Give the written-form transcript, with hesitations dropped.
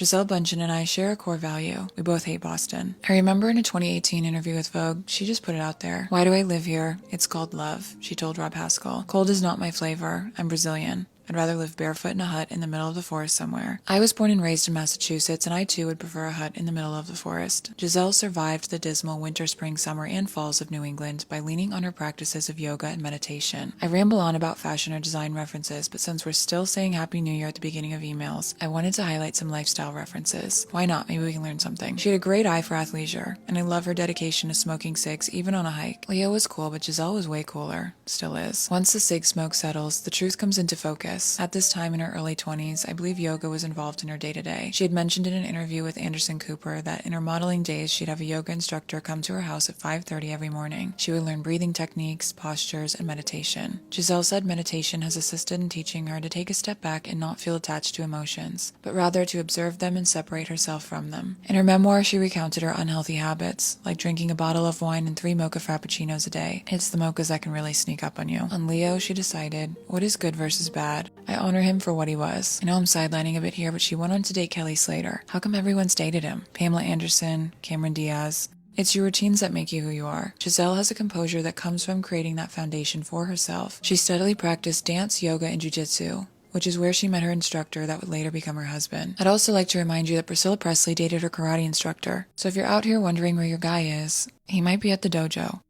Gisele, Bündchen, and I share a core value. We both hate Boston. I remember in a 2018 interview with Vogue, she just put it out there. Why do I live here? It's called love, she told Rob Haskell. Cold is not my flavor. I'm Brazilian. I'd rather live barefoot in a hut in the middle of the forest somewhere. I was born and raised in Massachusetts, and I too would prefer a hut in the middle of the forest. Gisele survived the dismal winter, spring, summer, and falls of New England by leaning on her practices of yoga and meditation. I ramble on about fashion or design references, but since we're still saying Happy New Year at the beginning of emails, I wanted to highlight some lifestyle references. Why not? Maybe we can learn something. She had a great eye for athleisure, and I love her dedication to smoking cigs even on a hike. Leo was cool, but Gisele was way cooler. Still is. Once the cig smoke settles, the truth comes into focus. At this time in her early 20s, I believe yoga was involved in her day-to-day. She had mentioned in an interview with Anderson Cooper that in her modeling days, she'd have a yoga instructor come to her house at 5:30 every morning. She would learn breathing techniques, postures, and meditation. Gisele said meditation has assisted in teaching her to take a step back and not feel attached to emotions, but rather to observe them and separate herself from them. In her memoir, she recounted her unhealthy habits, like drinking a bottle of wine and 3 mocha frappuccinos a day. It's the mochas that can really sneak up on you. On Leo, she decided, what is good versus bad? I honor him for what he was. I know I'm sidelining a bit here, but she went on to date Kelly Slater. How come everyone's dated him? Pamela Anderson, Cameron Diaz. It's your routines that make you who you are. Gisele has a composure that comes from creating that foundation for herself. She steadily practiced dance, yoga, and jiu-jitsu, which is where she met her instructor that would later become her husband. I'd also like to remind you that Priscilla Presley dated her karate instructor. So if you're out here wondering where your guy is, he might be at the dojo.